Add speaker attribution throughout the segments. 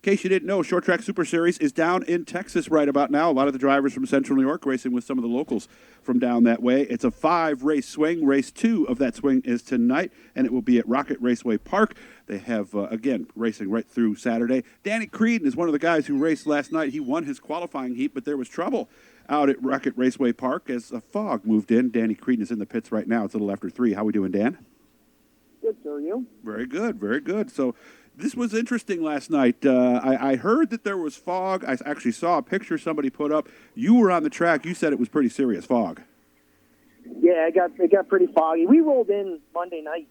Speaker 1: case you didn't know, Short Track Super Series is down in Texas right about now. A lot of the drivers from Central New York racing with some of the locals from down that way. It's a 5-race swing. Race 2 of that swing is tonight, and it will be at Rocket Raceway Park. They have, again, racing right through Saturday. Danny Creeden is one of the guys who raced last night. He won his qualifying heat, but there was trouble out at Rocket Raceway Park as a fog moved in. Danny Creeden is in the pits right now. It's a little after 3. How we doing, Dan?
Speaker 2: Good, sir. You?
Speaker 1: Very good, very good. So this was interesting last night. I heard that there was fog. I actually saw a picture somebody put up. You were on the track. You said it was pretty serious fog.
Speaker 2: Yeah, it got pretty foggy. We rolled in Monday night,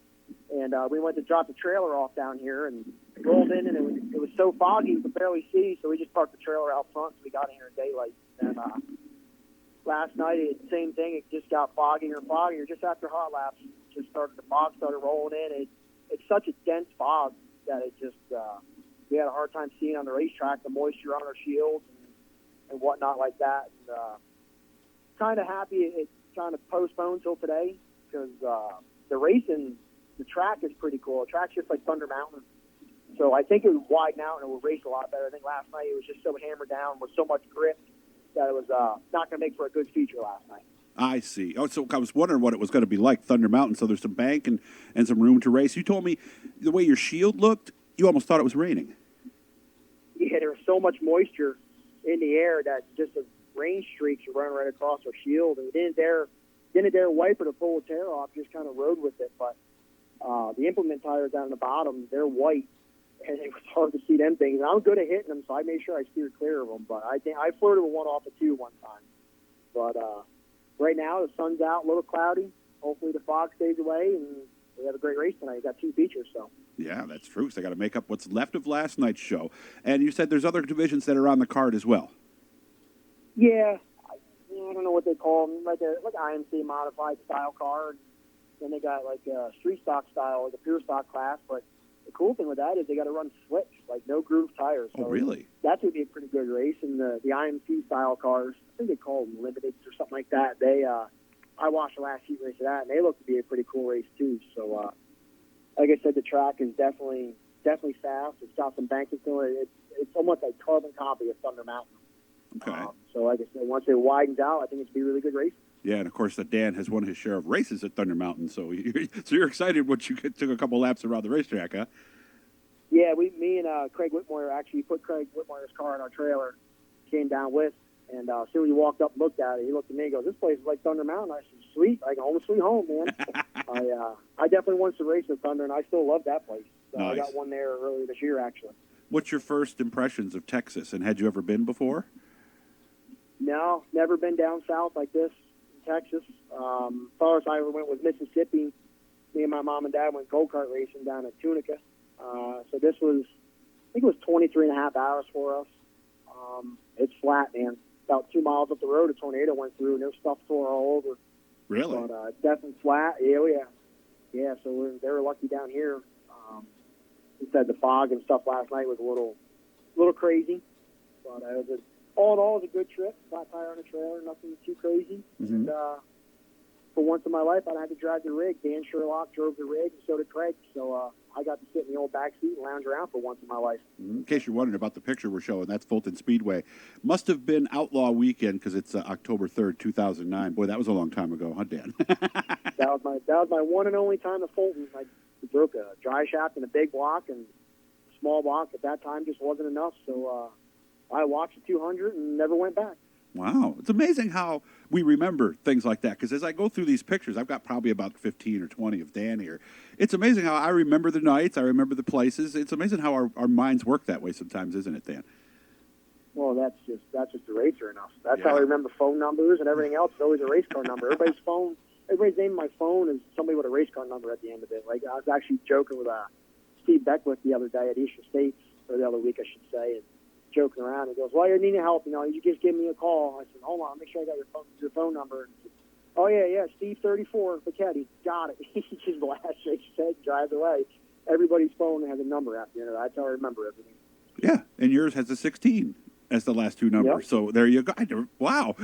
Speaker 2: and we went to drop the trailer off down here, and rolled in, and it was so foggy you could barely see, so we just parked the trailer out front, so we got in here in daylight. And last night, same thing. It just got foggier and foggier. Just after hot laps, the fog started rolling in. It's such a dense fog that it just we had a hard time seeing on the racetrack the moisture on our shields and whatnot like that. And kind of happy it kind of postponed till today because the racing, the track is pretty cool. The track's just like Thunder Mountain. So I think it would widen out and it would race a lot better. I think last night it was just so hammered down with so much grip that it was not going to make for a good feature last night.
Speaker 1: I see. Oh, so I was wondering what it was going to be like, Thunder Mountain. So there's some bank and some room to race. You told me the way your shield looked, you almost thought it was raining.
Speaker 2: Yeah, there was so much moisture in the air that just the rain streaks were running right across our shield. And we didn't dare wipe it or pull the tear off, just kind of rode with it. But the implement tires down the bottom, they're white, and it was hard to see them things. And I'm good at hitting them, so I made sure I steered clear of them. But I think I flirted with one off of 2 one time. But right now, the sun's out, a little cloudy. Hopefully the fog stays away, and we have a great race tonight. We got 2 features, so.
Speaker 1: Yeah, that's true. So they got to make up what's left of last night's show. And you said there's other divisions that are on the card as well.
Speaker 2: Yeah, I don't know what they call them, like IMC modified style car. And then they got like a street stock style, like a pure stock class. But the cool thing with that is they got to run slicks, like no groove tires. So
Speaker 1: oh, really?
Speaker 2: That's going to be a pretty good race. And the IMC style cars, I think they call them limiteds or something like that. They, I watched the last heat race of that, and they look to be a pretty cool race too. So, like I said, the track is definitely fast. It's got some banking to it. It's almost like carbon copy of Thunder Mountain.
Speaker 1: Okay.
Speaker 2: So, like I said, once it widens out, I think it's going to be a really good race.
Speaker 1: Yeah, and of course, Dan has won his share of races at Thunder Mountain, so you're excited once you took a couple laps around the racetrack, huh?
Speaker 2: Yeah, me and Craig Whitmore actually put Craig Whitmore's car in our trailer, came down with, and as soon as he walked up and looked at it, he looked at me and goes, "This place is like Thunder Mountain." I said, "Sweet, like home sweet home, man." I definitely won some races at Thunder, and I still love that place. So nice. I got one there earlier this year, actually.
Speaker 1: What's your first impressions of Texas, and had you ever been before?
Speaker 2: No, never been down south like this in Texas. Farthest I ever went was Mississippi. Me and my mom and dad went go-kart racing down at Tunica. So this was, I think it was 23 and a half hours for us. It's flat, man. About 2 miles up the road, a tornado went through, and there's stuff tore all over.
Speaker 1: Really?
Speaker 2: But it's definitely flat. Yeah, oh, yeah. Yeah, so they were lucky down here. He said the fog and stuff last night was a little crazy. But it was all in all, it was a good trip. Flat tire on the trailer, nothing too crazy.
Speaker 1: Mm-hmm.
Speaker 2: And for once in my life, I didn't have to drive the rig. Dan Sherlock drove the rig, and so did Craig. So I got to sit in the old back seat and lounge around for once in my life.
Speaker 1: In case you're wondering about the picture we're showing, that's Fulton Speedway. Must have been Outlaw Weekend because it's October 3rd, 2009. Boy, that was a long time ago, huh, Dan?
Speaker 2: That was my one and only time at Fulton. I broke a dry shaft in a big block, and a small block at that time just wasn't enough. So I watched the 200 and never went back.
Speaker 1: Wow. It's amazing how we remember things like that. Because as I go through these pictures, I've got probably about 15 or 20 of Dan here. It's amazing how I remember the nights. I remember the places. It's amazing how our minds work that way sometimes, isn't it, Dan?
Speaker 2: Well, that's just a racer enough. That's how I remember phone numbers and everything else. It's always a race car number. Everybody's name on my phone is somebody with a race car number at the end of it. Like I was actually joking with Steve Beckwith the other day at Eastern States, or the other week, I should say, and joking around. He goes, "Well, you're needing help. You just give me a call." I said, "Hold on, make sure I got your phone number." Said, "Oh yeah, Steve 34, Pacetti, got it." He just laughs, shakes his head, drives away. Everybody's phone has a number after the end. That's how I remember everything.
Speaker 1: Yeah, and yours has a 16 as the last 2 numbers. Yep. So there you go. Wow.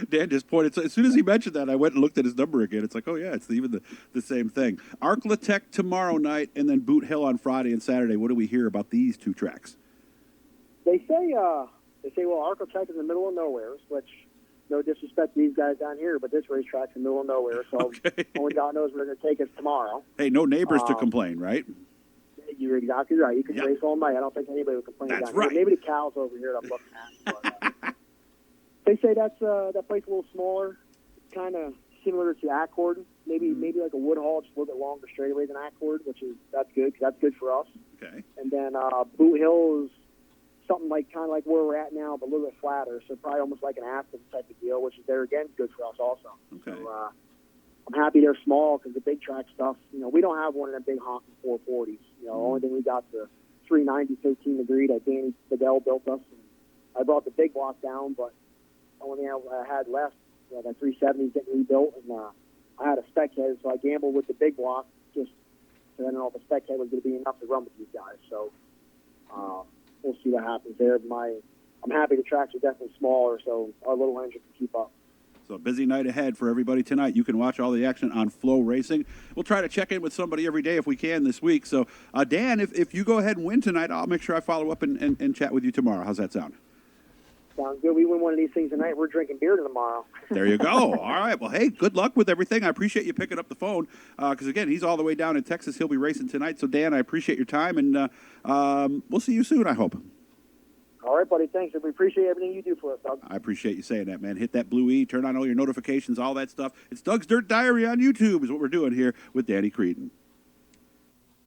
Speaker 1: Dan just pointed. So as soon as he mentioned that, I went and looked at his number again. It's like, oh yeah, it's even the same thing. Ark-La-Tex tomorrow night, and then Boot Hill on Friday and Saturday. What do we hear about these 2 tracks?
Speaker 2: They say well, Ark-La-Tex is in the middle of nowhere, which no disrespect to these guys down here, but this racetrack's in the middle of nowhere, so
Speaker 1: Okay.
Speaker 2: only God knows where they're going to take us tomorrow.
Speaker 1: Hey, no neighbors to complain, right?
Speaker 2: You're exactly right. You can
Speaker 1: Yep.
Speaker 2: race all night. I don't think anybody would complain.
Speaker 1: That's
Speaker 2: down here.
Speaker 1: right.
Speaker 2: Maybe the cows over here that I'm looking at. But, they say that place a little smaller, kind of similar to Accord. Maybe like a Woodhall, just a little bit longer straightaway than Accord, that's good. 'Cause that's good for us.
Speaker 1: Okay.
Speaker 2: And then Boot Hill is something like kind of like where we're at now, but a little bit flatter. So probably almost like an Aspen type of deal, which is there again good for us also.
Speaker 1: Okay.
Speaker 2: So I'm happy they're small because the big track stuff, we don't have one of them big honking 440s. Only thing we got the 390 13 degree that Danny Fidel built us. And I brought the big block down, but the only thing I had left, that 370 getting rebuilt, and I had a spec head, so I gambled with the big block just because I didn't know if the spec head was going to be enough to run with these guys. So we'll see what happens there. I'm happy the tracks are definitely smaller, so our little engine can keep up.
Speaker 1: So a busy night ahead for everybody tonight. You can watch all the action on Flow Racing. We'll try to check in with somebody every day if we can this week. So, Dan, if you go ahead and win tonight, I'll make sure I follow up and chat with you tomorrow. How's that sound?
Speaker 2: Sounds good. We win one of these things tonight. We're drinking beer tomorrow.
Speaker 1: There you go. All right. Well, hey, good luck with everything. I appreciate you picking up the phone because, again, he's all the way down in Texas. He'll be racing tonight. So, Dan, I appreciate your time, and we'll see you soon, I hope.
Speaker 2: All right, buddy. Thanks. We appreciate everything you do for us, Doug.
Speaker 1: I appreciate you saying that, man. Hit that blue E, turn on all your notifications, all that stuff. It's Doug's Dirt Diary on YouTube is what we're doing here with Danny Creeden.